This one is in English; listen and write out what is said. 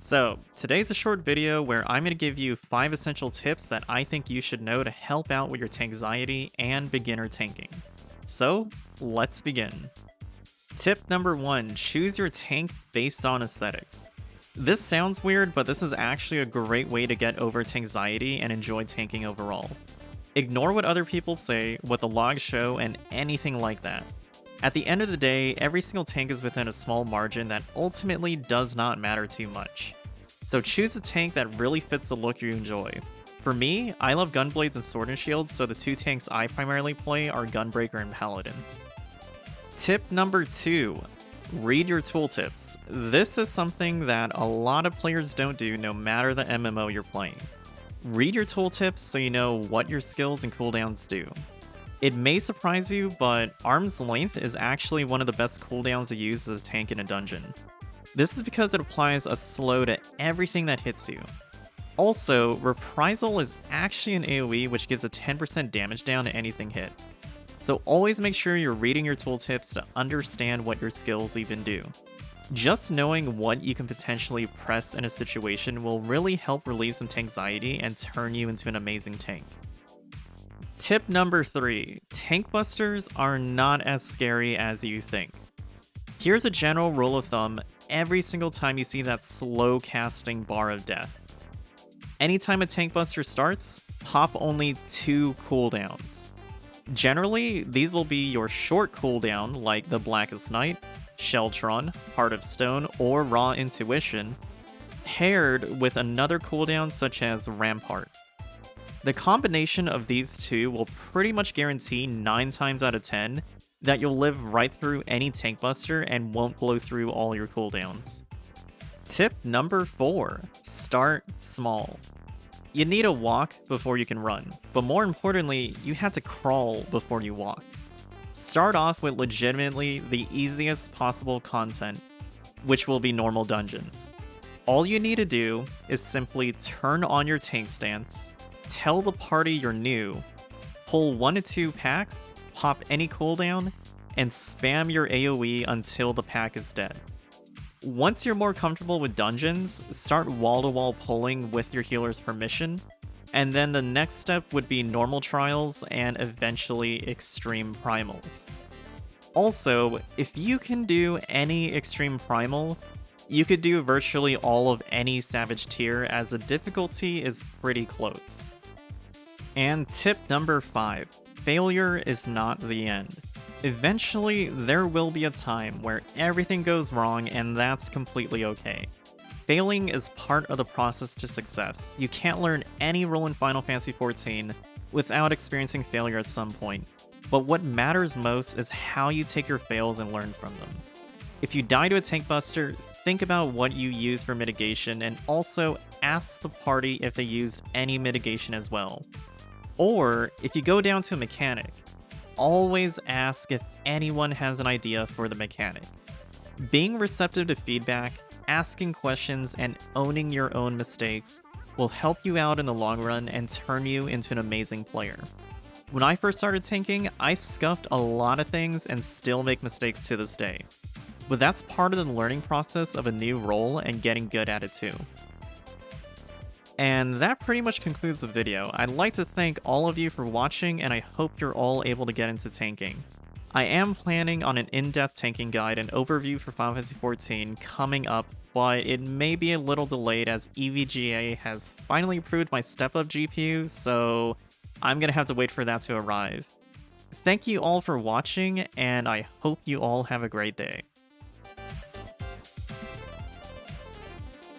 So, today's a short video where I'm going to give you 5 essential tips that I think you should know to help out with your Tankxiety and beginner tanking. So, let's begin. Tip number 1, choose your tank based on aesthetics. This sounds weird, but this is actually a great way to get over Tankxiety and enjoy tanking overall. Ignore what other people say, what the logs show, and anything like that. At the end of the day, every single tank is within a small margin that ultimately does not matter too much. So choose a tank that really fits the look you enjoy. For me, I love Gunblades and Sword and Shield, so the 2 tanks I primarily play are Gunbreaker and Paladin. Tip number 2, read your tooltips. This is something that a lot of players don't do no matter the MMO you're playing. Read your tooltips so you know what your skills and cooldowns do. It may surprise you, but Arm's Length is actually one of the best cooldowns to use as a tank in a dungeon. This is because it applies a slow to everything that hits you. Also, Reprisal is actually an AoE which gives a 10% damage down to anything hit. So always make sure you're reading your tooltips to understand what your skills even do. Just knowing what you can potentially press in a situation will really help relieve some Tankxiety and turn you into an amazing tank. Tip number 3, tank busters are not as scary as you think. Here's a general rule of thumb every single time you see that slow casting bar of death. Anytime a tank buster starts, pop only 2 cooldowns. Generally, these will be your short cooldown like the Blackest Night, Sheltron, Heart of Stone, or Raw Intuition, paired with another cooldown such as Rampart. The combination of these two will pretty much guarantee 9 times out of 10 that you'll live right through any tank buster and won't blow through all your cooldowns. Tip number 4, start small. You need to walk before you can run, but more importantly, you have to crawl before you walk. Start off with legitimately the easiest possible content, which will be normal dungeons. All you need to do is simply turn on your tank stance, tell the party you're new, pull 1 to 2 packs, pop any cooldown, and spam your AoE until the pack is dead. Once you're more comfortable with dungeons, start wall-to-wall pulling with your healer's permission, and then the next step would be normal trials and eventually extreme primals. Also, if you can do any extreme primal, you could do virtually all of any savage tier as the difficulty is pretty close. And tip number 5, failure is not the end. Eventually, there will be a time where everything goes wrong and that's completely okay. Failing is part of the process to success. You can't learn any role in Final Fantasy XIV without experiencing failure at some point. But what matters most is how you take your fails and learn from them. If you die to a tank buster, think about what you use for mitigation and also ask the party if they used any mitigation as well. Or, if you go down to a mechanic, always ask if anyone has an idea for the mechanic. Being receptive to feedback, asking questions, and owning your own mistakes will help you out in the long run and turn you into an amazing player. When I first started tanking, I scuffed a lot of things and still make mistakes to this day. But that's part of the learning process of a new role and getting good at it too. And that pretty much concludes the video. I'd like to thank all of you for watching, and I hope you're all able to get into tanking. I am planning on an in-depth tanking guide and overview for Final Fantasy XIV coming up, but it may be a little delayed as EVGA has finally approved my step-up GPU, so I'm gonna have to wait for that to arrive. Thank you all for watching, and I hope you all have a great day.